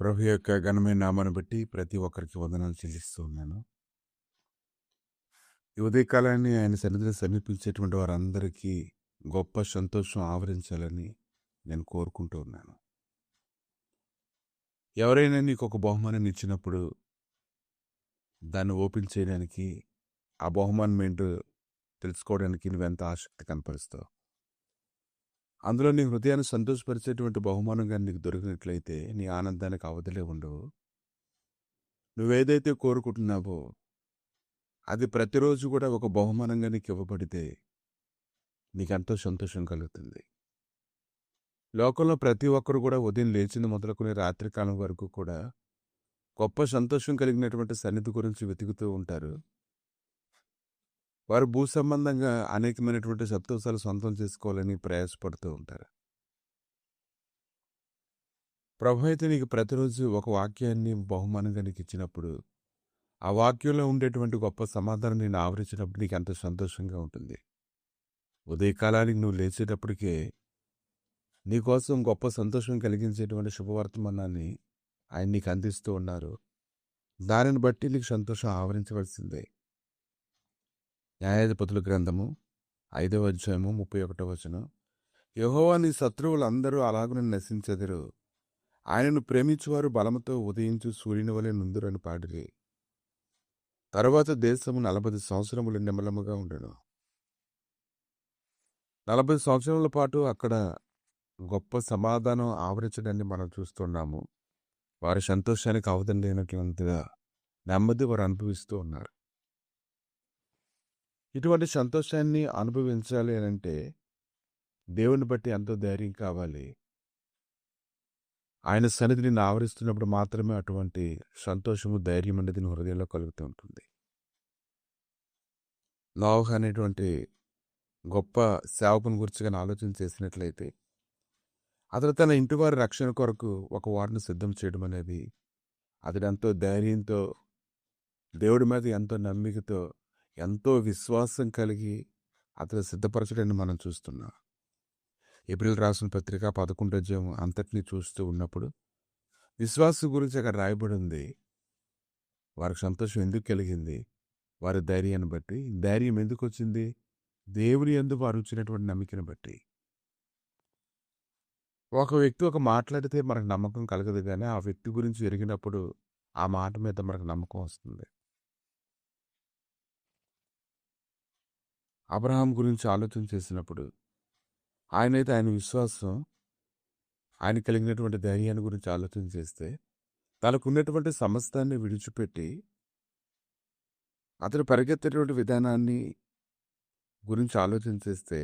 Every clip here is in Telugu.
ప్రభు యొక్క ఘనమైన నామాన్ని బట్టి ప్రతి ఒక్కరికి వందనాలు చెల్లిస్తూ ఉన్నాను. ఈ ఉదయకాలాన్ని ఆయన సన్నిధిని సమీపించేటువంటి వారందరికీ గొప్ప సంతోషం ఆవరించాలని నేను కోరుకుంటూ ఉన్నాను. ఎవరైనా నీకు ఒక బహుమానం ఇచ్చినప్పుడు దాన్ని ఓపెన్ చేయడానికి, ఆ బహుమానం ఏంటో తెలుసుకోవడానికి నువ్వెంత ఆసక్తి కనపరుస్తావు. అందులో నీ హృదయాన్ని సంతోషపరిచేటువంటి బహుమానం కానీ నీకు దొరికినట్లయితే నీ ఆనందానికి అవధులే ఉండవు. నువ్వేదైతే కోరుకుంటున్నావో అది ప్రతిరోజు కూడా ఒక బహుమానంగా నీకు ఇవ్వబడితే నీకెంతో సంతోషం కలుగుతుంది. లోకంలో ప్రతి ఒక్కరు కూడా ఉదయం లేచింది మొదలుకొని రాత్రికాలం వరకు కూడా గొప్ప సంతోషం కలిగినటువంటి సన్నిధి గురించి వెతుకుతూ ఉంటారు. వారు భూ సంబంధంగా అనేకమైనటువంటి సంతోషాలు సొంతం చేసుకోవాలని ప్రయాసపడుతూ ఉంటారు. ప్రభు అయితే నీకు ప్రతిరోజు ఒక వాక్యాన్ని బహుమానంగా నీకు ఇచ్చినప్పుడు, ఆ వాక్యంలో ఉండేటువంటి గొప్ప సమాధానం నేను ఆవరించినప్పుడు నీకు ఎంత సంతోషంగా ఉంటుంది. ఉదయకాలానికి నువ్వు లేచేటప్పటికే నీకోసం గొప్ప సంతోషం కలిగించేటువంటి శుభవర్తమానాన్ని ఆయన నీకు అందిస్తూ ఉన్నారు. దానిని బట్టి నీకు సంతోషం ఆవరించవలసిందే. న్యాయాధిపతుల గ్రంథము 5వ అధ్యాయము 31వ వచనం. యెహోవా నీ శత్రువులందరూ అలాగునే నశించెదరు. ఆయనను ప్రేమించువారు బలముతో ఉదయించు సూర్యుని వలె నుందురని పాడిరి. తరువాత దేశము 40 సంవత్సరములు నిమ్మలముగా ఉండెను. 40 సంవత్సరాల పాటు అక్కడ గొప్ప సమాధానం ఆవరించడాన్ని మనం చూస్తున్నాము. వారి సంతోషానికి అవధం లేనట్లంతగా నెమ్మది వారు అనుభవిస్తూ ఉన్నారు. ఇటువంటి సంతోషాన్ని అనుభవించాలి అంటే దేవుని బట్టి ఎంతో ధైర్యం కావాలి. ఆయన సన్నిధిని నిన్ను ఆవరిస్తున్నప్పుడు మాత్రమే అటువంటి సంతోషము, ధైర్యం అనేది నీ హృదయంలో కలుగుతూ ఉంటుంది. నోవహు అనేటువంటి గొప్ప సేవకుని గురించి కానీ ఆలోచన చేసినట్లయితే, అతను తన ఇంటి వారి రక్షణ కొరకు ఒక ఓడను సిద్ధం చేయడం అనేది, అతడు ఎంతో ధైర్యంతో, దేవుడి మీద ఎంతో నమ్మికతో, ఎంతో విశ్వాసం కలిగి అతను సిద్ధపరచడాన్ని మనం చూస్తున్నాం. ఏప్రిల్ రాసిన పత్రిక 11వ అధ్యాయం అంతటినీ చూస్తూ ఉన్నప్పుడు విశ్వాసం గురించి అక్కడ రాయబడి ఉంది. వారికి సంతోషం ఎందుకు కలిగింది? వారి ధైర్యాన్ని బట్టి. ధైర్యం ఎందుకు వచ్చింది? దేవుని యందు వారు ఉంచినటువంటి నమ్మికను బట్టి. ఒక వ్యక్తి ఒక మాట్లాడితే మనకు నమ్మకం కలగదు, కానీ ఆ వ్యక్తి గురించి ఎరిగినప్పుడు ఆ మాట మీద మనకు నమ్మకం వస్తుంది. అబ్రహాం గురించి ఆలోచన చేసినప్పుడు ఆయనైతే ఆయన విశ్వాసం, ఆయన కలిగినటువంటి ధైర్యాన్ని గురించి ఆలోచన చేస్తే, తనకున్నటువంటి సమస్తాన్ని విడిచిపెట్టి అతను పరిగెత్తేటువంటి విధానాన్ని గురించి ఆలోచన చేస్తే,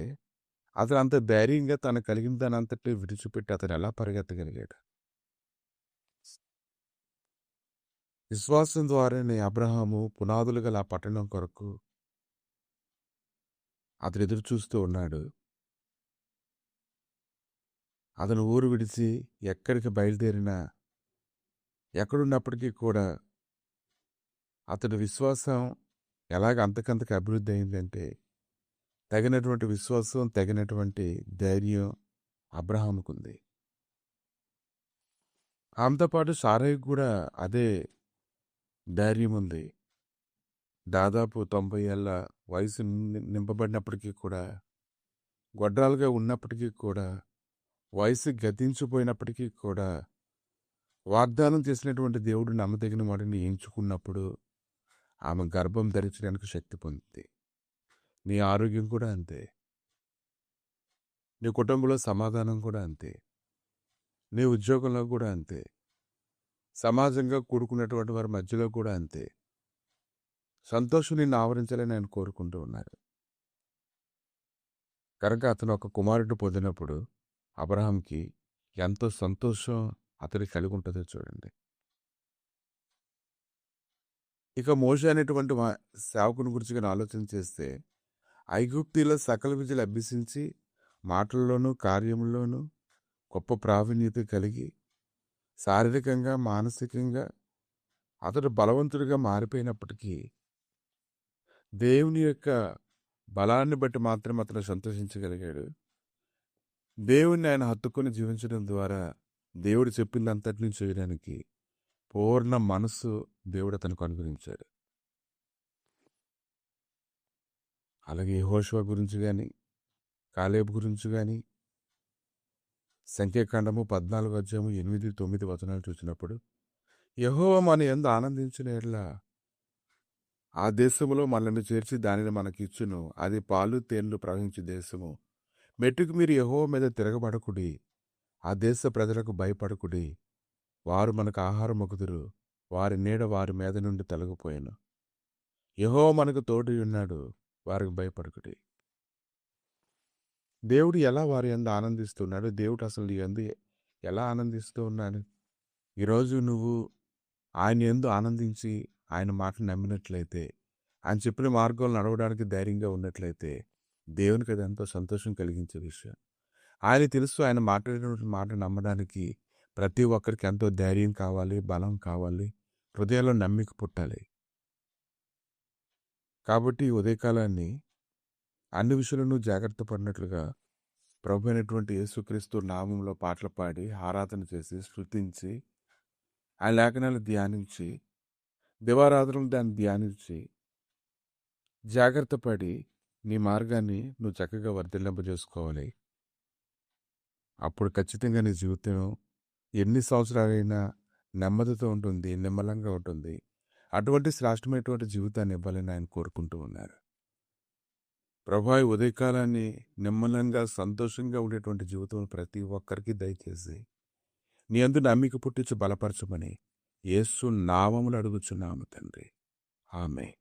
అతను అంత ధైర్యంగా తను కలిగిన దాని అంతటి విడిచిపెట్టి అతను ఎలా పరిగెత్తగలిగాడు? విశ్వాసం ద్వారానే అబ్రహాము పునాదులు గల ఆ పట్టణం కొరకు అతను ఎదురు చూస్తూ ఉన్నాడు. అతను ఊరు విడిచి ఎక్కడికి బయలుదేరినా, ఎక్కడున్నప్పటికీ కూడా అతడి విశ్వాసం ఎలాగ అంతకంతకు అభివృద్ధి అయిందంటే, తగినటువంటి విశ్వాసం, తగినటువంటి ధైర్యం అబ్రహాముకుంది. ఆమెతో పాటు సారాయికి కూడా అదే ధైర్యం ఉంది. దాదాపు 90 ఏళ్ళ వయసు నింపబడినప్పటికీ కూడా, గొడ్రాలుగా ఉన్నప్పటికీ కూడా, వయసు గతించిపోయినప్పటికీ కూడా, వాగ్దానం చేసినటువంటి దేవుడు నమ్మదగిన వాడిని ఎంచుకున్నప్పుడు ఆమె గర్భం ధరించడానికి శక్తి పొందింది. నీ ఆరోగ్యం కూడా అంతే. నీ కుటుంబంలో సమాధానం కూడా అంతే. నీ ఉద్యోగంలో కూడా అంతే. సమాజంగా కూడుకున్నటువంటి వారి మధ్యలో కూడా అంతే. సంతోషం నిన్ను ఆవరించాలని ఆయన కోరుకుంటూ ఉన్నాడు. కనుక అతను ఒక కుమారుడు పొందినప్పుడు అబ్రహాంకి ఎంతో సంతోషం అతనికి కలిగి ఉంటుందో చూడండి. ఇక మోషే అనేటువంటి సేవకుని గురించి కానీ ఆలోచన చేస్తే, ఐగుప్తీలో సకల విద్యలు అభ్యసించి మాటల్లోనూ కార్యంలోనూ గొప్ప ప్రావీణ్యత కలిగి శారీరకంగా, మానసికంగా అతడు బలవంతుడిగా మారిపోయినప్పటికీ దేవుని యొక్క బలాన్ని బట్టి మాత్రం అతను సంతోషించగలిగాడు. దేవుణ్ణి ఆయన హత్తుకొని జీవించడం ద్వారా దేవుడు చెప్పిందంతటిని చేయడానికి పూర్ణ మనస్సు దేవుడు అతనికి అనుగ్రహించాడు. అలాగే యెహోషువ గురించి కానీ, కాలేబు గురించి కానీ, సంఖ్యాకాండము 14 అధ్యాయము 8, 9 వచనాలు చూసినప్పుడు, యెహోవా మన యందు ఆనందించిన యెడల ఆ దేశములో మనల్ని చేర్చి దానిని మనకిచ్చును. అది పాలు తేనెలు ప్రవహించే దేశము. మెట్టుకు మీరు యెహోవా మీద తిరగబడకుడి. ఆ దేశ ప్రజలకు భయపడకుడి. వారు మనకు ఆహారం మొక్కుదురు. వారి నీడ వారి మీద నుండి తొలగిపోయెను. యెహోవా మనకు తోడై ఉన్నాడు. వారికి భయపడకుడి. దేవుడు ఎలా వారి యందు ఆనందిస్తున్నాడు? దేవుడు అసలు నీ యందు ఎలా ఆనందిస్తూ ఉన్నాడు? ఈరోజు నువ్వు ఆయన యందు ఆనందించి ఆయన మాటలు నమ్మినట్లయితే, ఆయన చెప్పిన మార్గంలో నడవడానికి ధైర్యంగా ఉన్నట్లయితే, దేవునికి అది ఎంతో సంతోషం కలిగించే విషయం. ఆయన తెలుసు, ఆయన మాట్లాడినటువంటి మాట నమ్మడానికి ప్రతి ఒక్కరికి ఎంతో ధైర్యం కావాలి, బలం కావాలి, హృదయంలో నమ్మిక పుట్టాలి. కాబట్టి ఈ ఉదయకాలాన్ని అన్ని విషయాలను జాగ్రత్త పడినట్లుగా ప్రభు అయినటువంటి యేసుక్రీస్తు నామంలో పాటలు పాడి ఆరాధన చేసి స్తుతించి ఆయన లేఖనాలు ధ్యానించి దివారాధనలు దాన్ని ధ్యానించి జాగ్రత్త పడి నీ మార్గాన్ని నువ్వు చక్కగా వర్ధిల్లింపజేసుకోవాలి. అప్పుడు ఖచ్చితంగా నీ జీవితం ఎన్ని సంవత్సరాలైనా నెమ్మదితో ఉంటుంది, నిమ్మలంగా ఉంటుంది. అటువంటి శ్రేష్టమైనటువంటి జీవితాన్ని ఇవ్వాలని ఆయన కోరుకుంటూ ఉన్నారు. ప్రభా ఈ ఉదయకాలాన్ని నిమ్మలంగా సంతోషంగా ఉండేటువంటి జీవితం ప్రతి ఒక్కరికి దయచేసి నీ యందు నమ్మిక పుట్టించి బలపరచమని యేసు నామములో అడుగుచున్నాము తండ్రి. ఆమేన్.